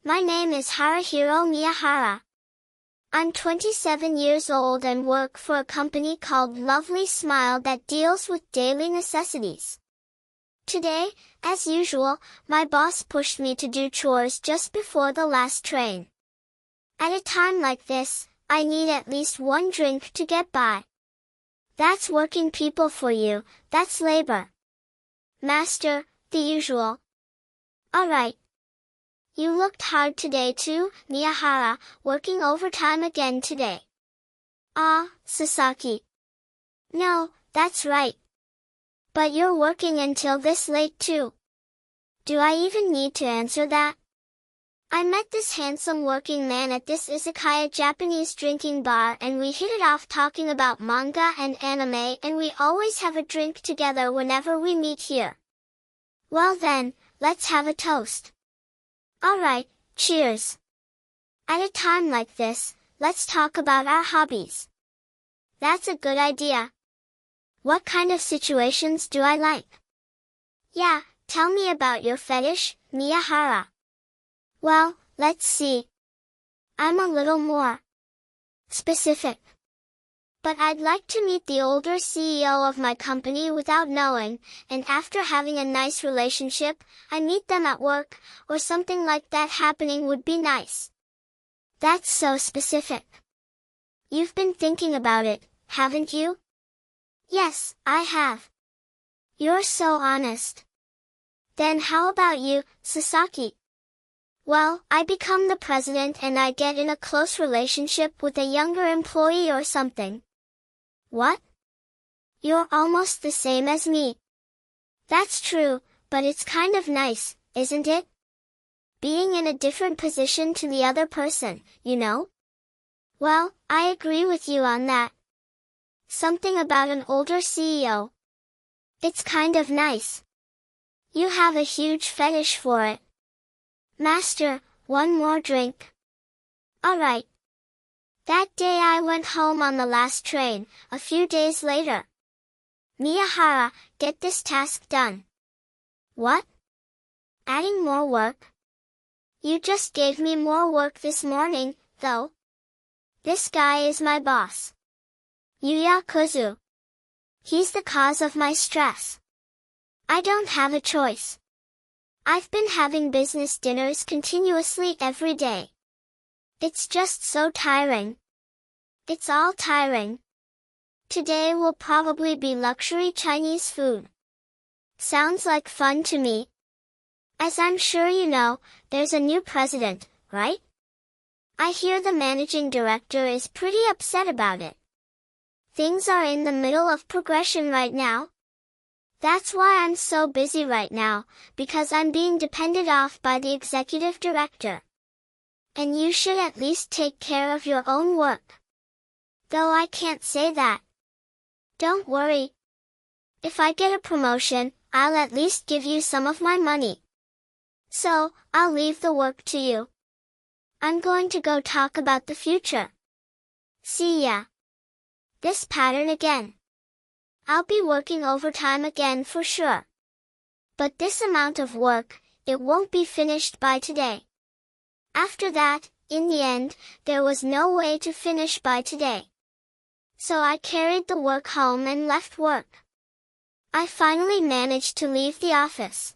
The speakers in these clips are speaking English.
My name is Harahiro Miyahara. I'm 27 years old and work for a company called Lovely Smile that deals with daily necessities. Today, as usual, my boss pushed me to do chores just before the last train. At a time like this, I need at least one drink to get by. That's working people for you, that's labor. Master, the usual. Alright. You looked hard today too, Miyahara, working overtime again today. Ah, Sasaki. No, that's right. But you're working until this late too. Do I even need to answer that? I met this handsome working man at this izakaya Japanese drinking bar and we hit it off talking about manga and anime and we always have a drink together whenever we meet here. Well then, let's have a toast. Alright, cheers. At a time like this, let's talk about our hobbies. That's a good idea. What kind of situations do I like? Yeah, tell me about your fetish, Miyahara. Well, let's see. I'm a little more specific. But I'd like to meet the older CEO of my company without knowing, and after having a nice relationship, I meet them at work, or something like that happening would be nice. That's so specific. You've been thinking about it, haven't you? Yes, I have. You're so honest. Then how about you, Sasaki? Well, I become the president and I get in a close relationship with a younger employee or something. What? You're almost the same as me. That's true, but it's kind of nice, isn't it? Being in a different position to the other person, you know? Well, I agree with you on that. Something about an older CEO. It's kind of nice. You have a huge fetish for it. Master, one more drink. Alright. That day I went home on the last train, a few days later. Miyahara, get this task done. What? Adding more work? You just gave me more work this morning, though. This guy is my boss. Yuya Kuzu. He's the cause of my stress. I don't have a choice. I've been having business dinners continuously every day. It's just so tiring. It's all tiring. Today will probably be luxury Chinese food. Sounds like fun to me. As I'm sure you know, there's a new president, right? I hear the managing director is pretty upset about it. Things are in the middle of progression right now. That's why I'm so busy right now, because I'm being depended off by the executive director. And you should at least take care of your own work. Though I can't say that. Don't worry. If I get a promotion, I'll at least give you some of my money. So, I'll leave the work to you. I'm going to go talk about the future. See ya. This pattern again. I'll be working overtime again for sure. But this amount of work, it won't be finished by today. After that, in the end, there was no way to finish by today. So I carried the work home and left work. I finally managed to leave the office.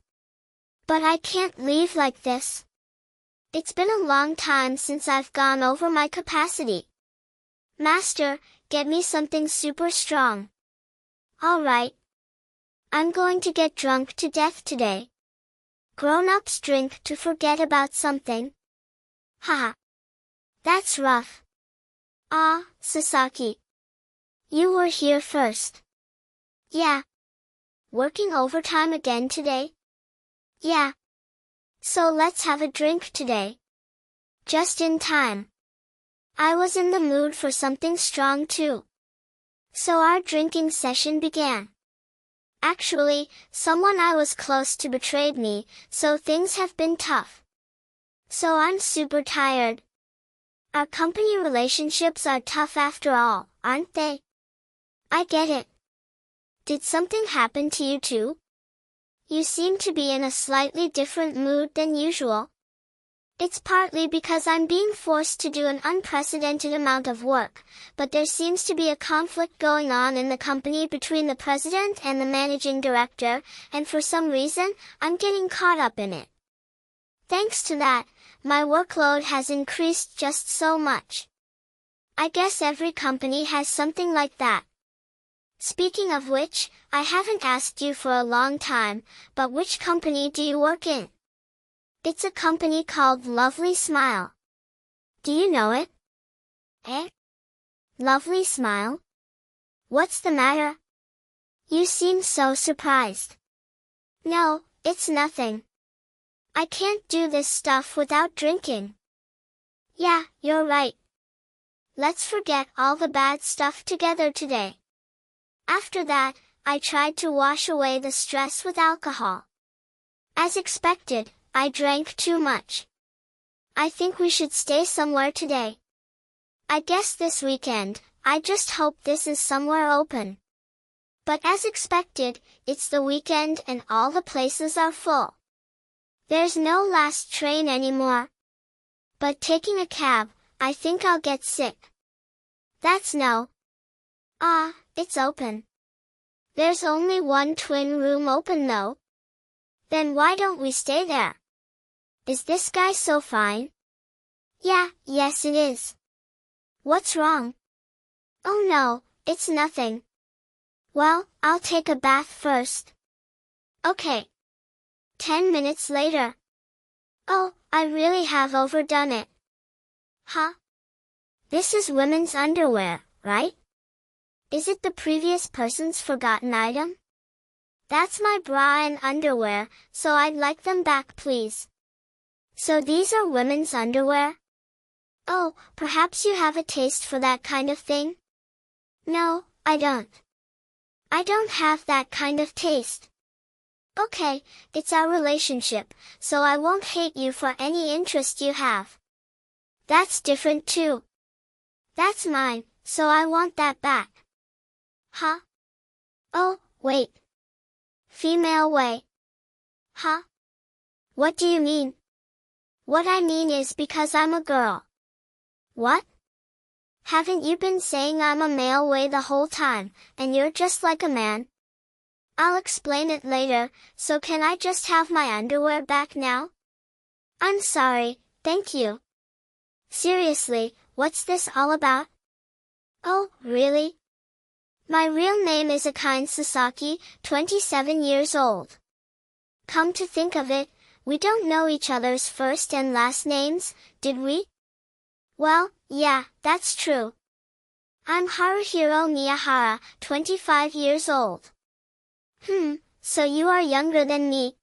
But I can't leave like this. It's been a long time since I've gone over my capacity. Master, get me something super strong. Alright. I'm going to get drunk to death today. Grown-ups drink to forget about something. Haha. That's rough. Ah, Sasaki. You were here first. Yeah. Working overtime again today? Yeah. So let's have a drink today. Just in time. I was in the mood for something strong too. So our drinking session began. Actually, someone I was close to betrayed me, so things have been tough. So I'm super tired. Our company relationships are tough after all, aren't they? I get it. Did something happen to you too? You seem to be in a slightly different mood than usual. It's partly because I'm being forced to do an unprecedented amount of work, but there seems to be a conflict going on in the company between the president and the managing director, and for some reason, I'm getting caught up in it. Thanks to that, my workload has increased just so much. I guess every company has something like that. Speaking of which, I haven't asked you for a long time, but which company do you work in? It's a company called Lovely Smile. Do you know it? Eh? Lovely Smile? What's the matter? You seem so surprised. No, it's nothing. I can't do this stuff without drinking. Yeah, you're right. Let's forget all the bad stuff together today. After that, I tried to wash away the stress with alcohol. As expected, I drank too much. I think we should stay somewhere today. I guess this weekend, I just hope this is somewhere open. But as expected, it's the weekend and all the places are full. There's no last train anymore. But taking a cab, I think I'll get sick. That's no. It's open. There's only one twin room open though. Then why don't we stay there? Is this guy so fine? Yeah, yes it is. What's wrong? Oh no, it's nothing. Well, I'll take a bath first. Okay. 10 minutes later. Oh, I really have overdone it. Huh? This is women's underwear, right? Is it the previous person's forgotten item? That's my bra and underwear, so I'd like them back please. So these are women's underwear? Oh, perhaps you have a taste for that kind of thing? No, I don't. I don't have that kind of taste. Okay, it's our relationship, so I won't hate you for any interest you have. That's different too. That's mine, so I want that back. Huh? Oh, wait. Female way. Huh? What do you mean? What I mean is because I'm a girl. What? Haven't you been saying I'm a male way the whole time, and you're just like a man? I'll explain it later, so can I just have my underwear back now? I'm sorry, thank you. Seriously, what's this all about? Oh, really? My real name is Akane Sasaki, 27 years old. Come to think of it, we don't know each other's first and last names, did we? Well, yeah, that's true. I'm Haruhiro Miyahara, 25 years old. So you are younger than me.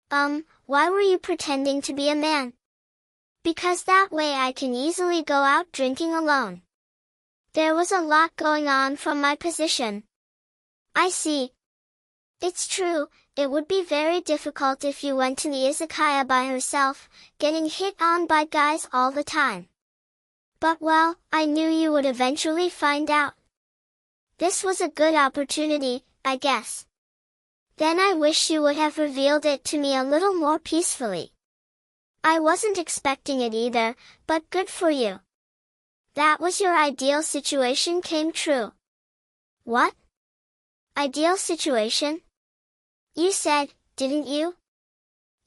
Why were you pretending to be a man? Because that way I can easily go out drinking alone. There was a lot going on from my position. I see. It's true, it would be very difficult if you went to the izakaya by herself, getting hit on by guys all the time. But well, I knew you would eventually find out. This was a good opportunity, I guess. Then I wish you would have revealed it to me a little more peacefully. I wasn't expecting it either, but good for you. That was your ideal situation came true. What? Ideal situation? You said, didn't you?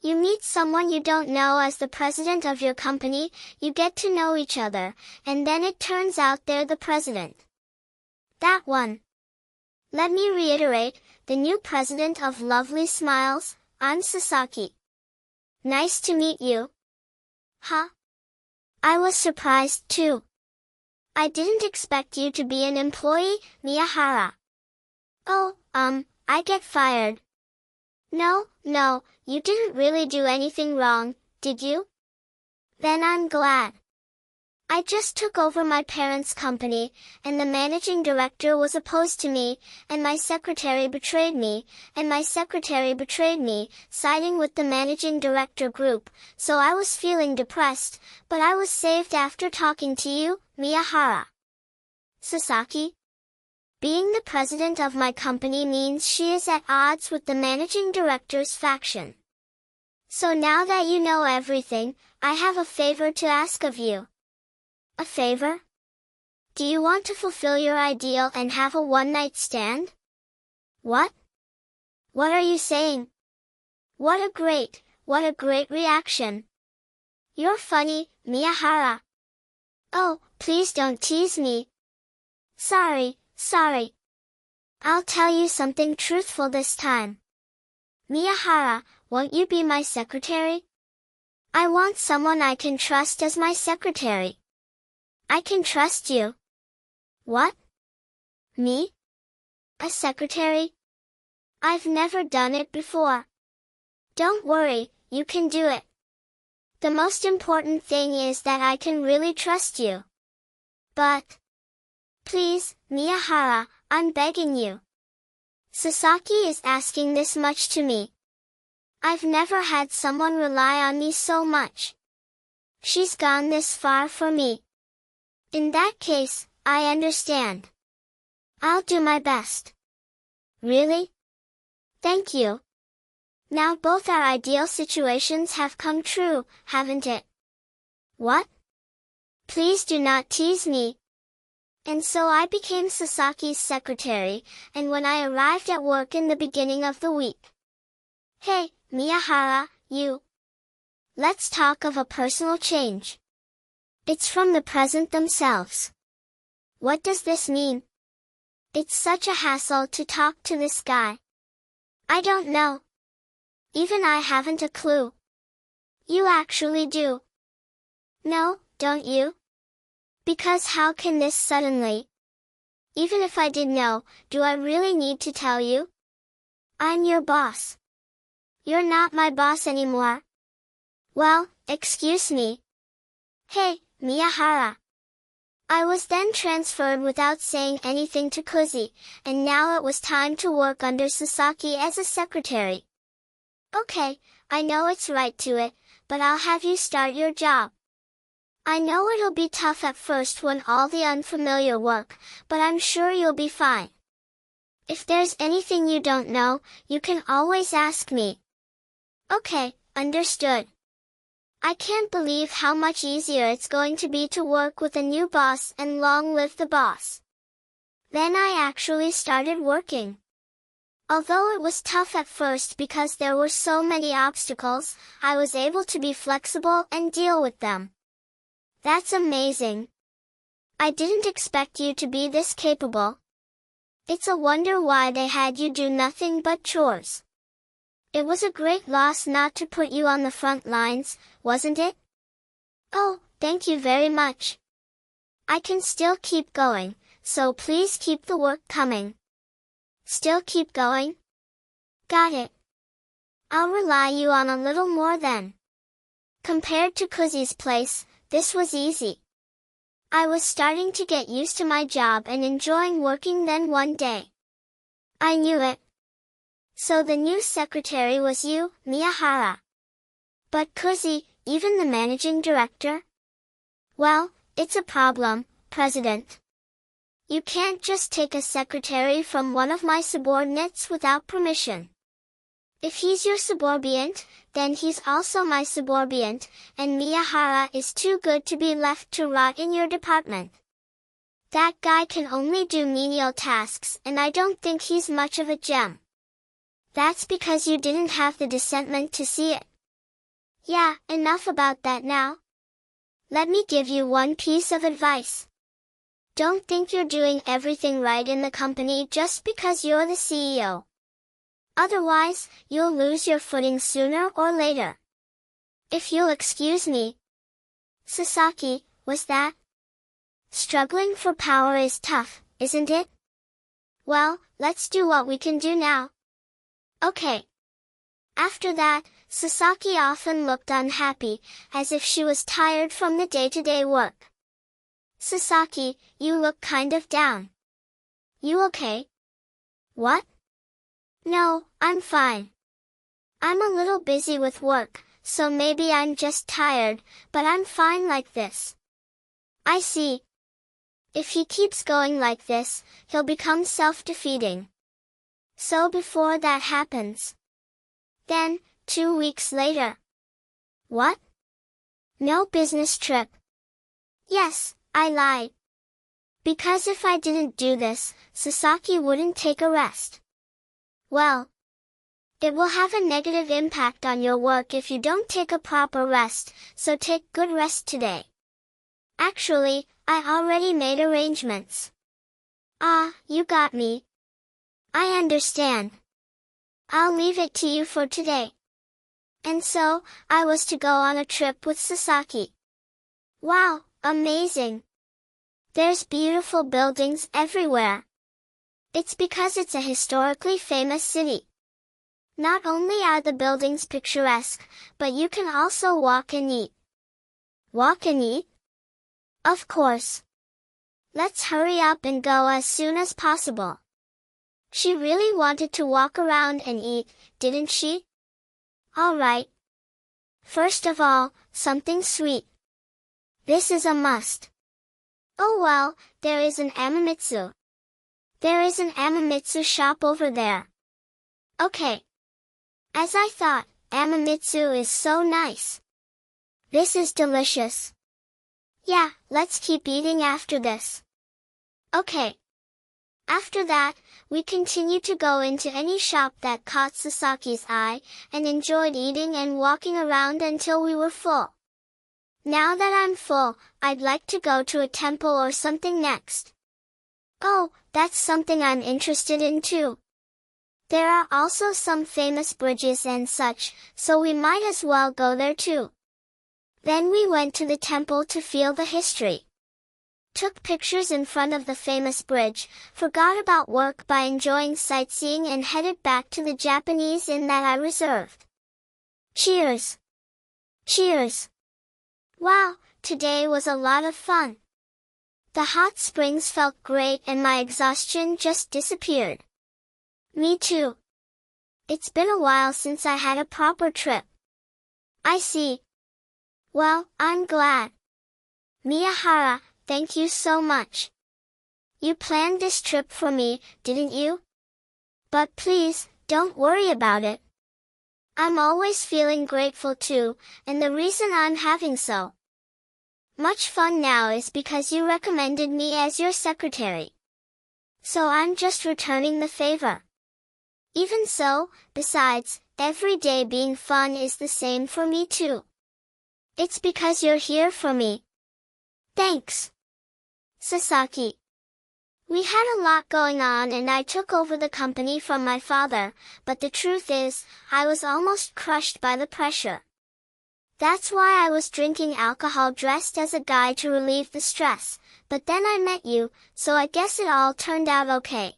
You meet someone you don't know as the president of your company, you get to know each other, and then it turns out they're the president. That one. Let me reiterate, the new president of Lovely Smiles, I'm Sasaki. Nice to meet you. Huh? I was surprised too. I didn't expect you to be an employee, Miyahara. Oh, I get fired. No, you didn't really do anything wrong, did you? Then I'm glad. I just took over my parents' company, and the managing director was opposed to me, and my secretary betrayed me, siding with the managing director group, so I was feeling depressed, but I was saved after talking to you, Miyahara. Sasaki? Being the president of my company means she is at odds with the managing director's faction. So now that you know everything, I have a favor to ask of you. A favor? Do you want to fulfill your ideal and have a one-night stand? What? What are you saying? What a great reaction. You're funny, Miyahara. Oh, please don't tease me. Sorry. I'll tell you something truthful this time. Miyahara, won't you be my secretary? I want someone I can trust as my secretary. I can trust you. What? Me? A secretary? I've never done it before. Don't worry, you can do it. The most important thing is that I can really trust you. But, please, Miyahara, I'm begging you. Sasaki is asking this much to me. I've never had someone rely on me so much. She's gone this far for me. In that case, I understand. I'll do my best. Really? Thank you. Now both our ideal situations have come true, haven't it? What? Please do not tease me. And so I became Sasaki's secretary, and when I arrived at work in the beginning of the week. Hey, Miyahara, you. Let's talk of a personal change. It's from the present themselves. What does this mean? It's such a hassle to talk to this guy. I don't know. Even I haven't a clue. You actually do. No, don't you? Because how can this suddenly? Even if I did know, do I really need to tell you? I'm your boss. You're not my boss anymore. Well, excuse me. Hey, Miyahara. I was then transferred without saying anything to Kuzi, and now it was time to work under Sasaki as a secretary. Okay, I know it's right to it, but I'll have you start your job. I know it'll be tough at first when all the unfamiliar work, but I'm sure you'll be fine. If there's anything you don't know, you can always ask me. Okay, understood. I can't believe how much easier it's going to be to work with a new boss, and long live the boss. Then I actually started working. Although it was tough at first because there were so many obstacles, I was able to be flexible and deal with them. That's amazing. I didn't expect you to be this capable. It's a wonder why they had you do nothing but chores. It was a great loss not to put you on the front lines, wasn't it? Oh, thank you very much. I can still keep going, so please keep the work coming. Still keep going? Got it. I'll rely you on a little more then. Compared to Kuzi's place, this was easy. I was starting to get used to my job and enjoying working then one day. I knew it. So the new secretary was you, Miyahara. But Kuzi, even the managing director? Well, it's a problem, President. You can't just take a secretary from one of my subordinates without permission. If he's your subordinate, then he's also my subordinate, and Miyahara is too good to be left to rot in your department. That guy can only do menial tasks, and I don't think he's much of a gem. That's because you didn't have the discernment to see it. Yeah, enough about that now. Let me give you one piece of advice. Don't think you're doing everything right in the company just because you're the CEO. Otherwise, you'll lose your footing sooner or later. If you'll excuse me. Sasaki, was that? Struggling for power is tough, isn't it? Well, let's do what we can do now. Okay. After that, Sasaki often looked unhappy, as if she was tired from the day-to-day work. Sasaki, you look kind of down. You okay? What? No, I'm fine. I'm a little busy with work, so maybe I'm just tired, but I'm fine like this. I see. If he keeps going like this, he'll become self-defeating. So before that happens. Then, 2 weeks later. What? No business trip. Yes, I lied. Because if I didn't do this, Sasaki wouldn't take a rest. Well, it will have a negative impact on your work if you don't take a proper rest, so take good rest today. Actually, I already made arrangements. Ah, you got me. I understand. I'll leave it to you for today. And so, I was to go on a trip with Sasaki. Wow, amazing. There's beautiful buildings everywhere. It's because it's a historically famous city. Not only are the buildings picturesque, but you can also walk and eat. Walk and eat? Of course. Let's hurry up and go as soon as possible. She really wanted to walk around and eat, didn't she? All right. First of all, something sweet. This is a must. Oh well, there is an Amamitsu. There is an Amamitsu shop over there. Okay. As I thought, Amamitsu is so nice. This is delicious. Yeah, let's keep eating after this. Okay. After that, we continued to go into any shop that caught Sasaki's eye, and enjoyed eating and walking around until we were full. Now that I'm full, I'd like to go to a temple or something next. Oh, that's something I'm interested in too. There are also some famous bridges and such, so we might as well go there too. Then we went to the temple to feel the history. Took pictures in front of the famous bridge, forgot about work by enjoying sightseeing and headed back to the Japanese Inn that I reserved. Cheers! Cheers! Wow, today was a lot of fun. The hot springs felt great and my exhaustion just disappeared. Me too. It's been a while since I had a proper trip. I see. Well, I'm glad. Miyahara, thank you so much. You planned this trip for me, didn't you? But please, don't worry about it. I'm always feeling grateful too, and the reason I'm having so much fun now is because you recommended me as your secretary. So I'm just returning the favor. Even so, besides, every day being fun is the same for me too. It's because you're here for me. Thanks. Sasaki. We had a lot going on and I took over the company from my father, but the truth is, I was almost crushed by the pressure. That's why I was drinking alcohol dressed as a guy to relieve the stress, but then I met you, so I guess it all turned out okay.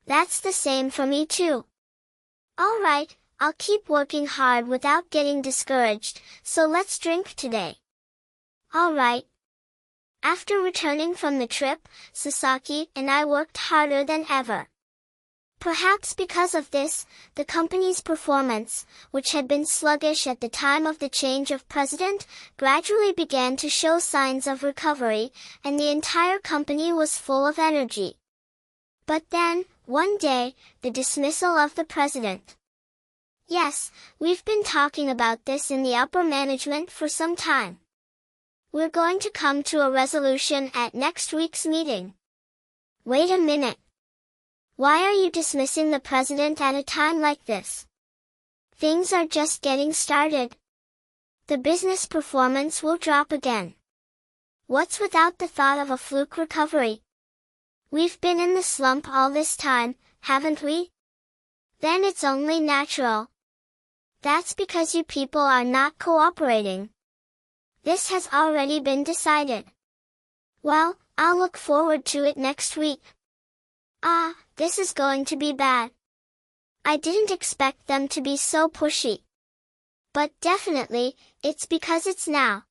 That's the same for me too. All right, I'll keep working hard without getting discouraged, so let's drink today. All right. After returning from the trip, Sasaki and I worked harder than ever. Perhaps because of this, the company's performance, which had been sluggish at the time of the change of president, gradually began to show signs of recovery, and the entire company was full of energy. But then, one day, the dismissal of the president. Yes, we've been talking about this in the upper management for some time. We're going to come to a resolution at next week's meeting. Wait a minute. Why are you dismissing the president at a time like this? Things are just getting started. The business performance will drop again. What's without the thought of a fluke recovery? We've been in the slump all this time, haven't we? Then it's only natural. That's because you people are not cooperating. This has already been decided. Well, I'll look forward to it next week. Ah, this is going to be bad. I didn't expect them to be so pushy. But definitely, it's because it's now.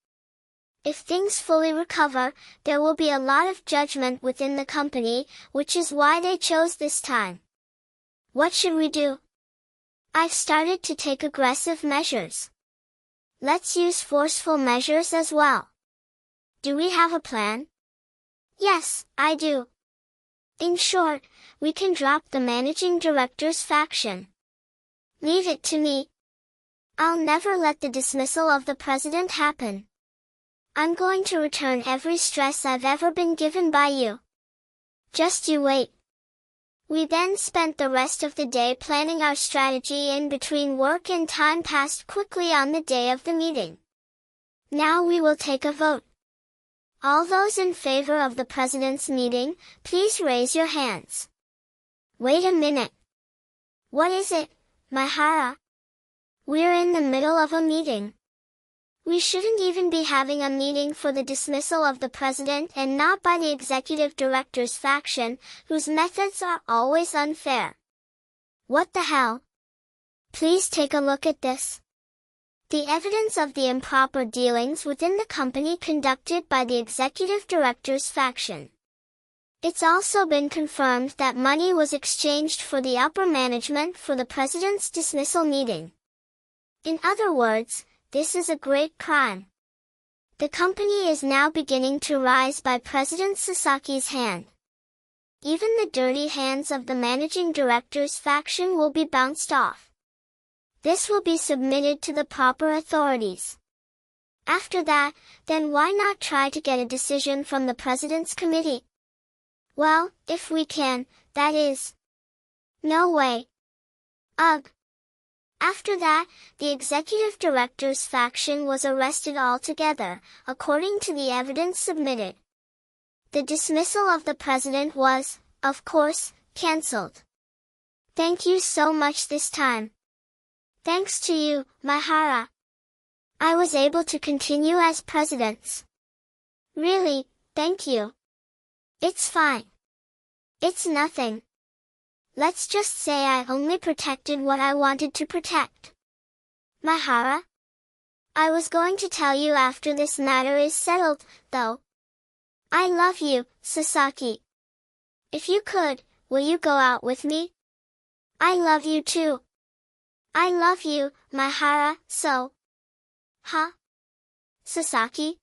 If things fully recover, there will be a lot of judgment within the company, which is why they chose this time. What should we do? I've started to take aggressive measures. Let's use forceful measures as well. Do we have a plan? Yes, I do. In short, we can drop the managing director's faction. Leave it to me. I'll never let the dismissal of the president happen. I'm going to return every stress I've ever been given by you. Just you wait. We then spent the rest of the day planning our strategy in between work, and time passed quickly on the day of the meeting. Now we will take a vote. All those in favor of the president's meeting, please raise your hands. Wait a minute. What is it, Maihara? We're in the middle of a meeting. We shouldn't even be having a meeting for the dismissal of the president, and not by the executive director's faction, whose methods are always unfair. What the hell? Please take a look at this. The evidence of the improper dealings within the company conducted by the executive director's faction. It's also been confirmed that money was exchanged for the upper management for the president's dismissal meeting. In other words, this is a great crime. The company is now beginning to rise by President Sasaki's hand. Even the dirty hands of the managing director's faction will be bounced off. This will be submitted to the proper authorities. After that, then why not try to get a decision from the president's committee? Well, if we can, that is. No way. Ugh. After that, the executive director's faction was arrested altogether, according to the evidence submitted. The dismissal of the president was, of course, cancelled. Thank you so much this time. Thanks to you, Maihara. I was able to continue as president. Really, thank you. It's fine. It's nothing. Let's just say I only protected what I wanted to protect. Maihara? I was going to tell you after this matter is settled, though. I love you, Sasaki. If you could, will you go out with me? I love you too. I love you, Maihara, so. Huh? Sasaki?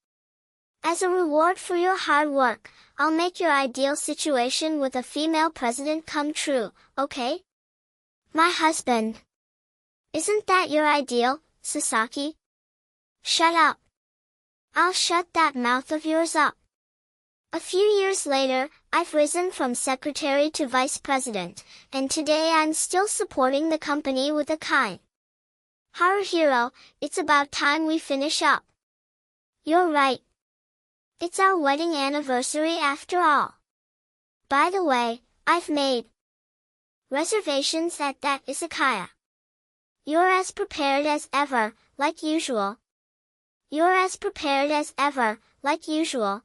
As a reward for your hard work, I'll make your ideal situation with a female president come true, okay? My husband. Isn't that your ideal, Sasaki? Shut up. I'll shut that mouth of yours up. A few years later, I've risen from secretary to vice president, and today I'm still supporting the company with a kind. Haruhiro, it's about time we finish up. You're right. It's our wedding anniversary after all. By the way, I've made reservations at that izakaya. You're as prepared as ever, like usual. You're as prepared as ever, like usual.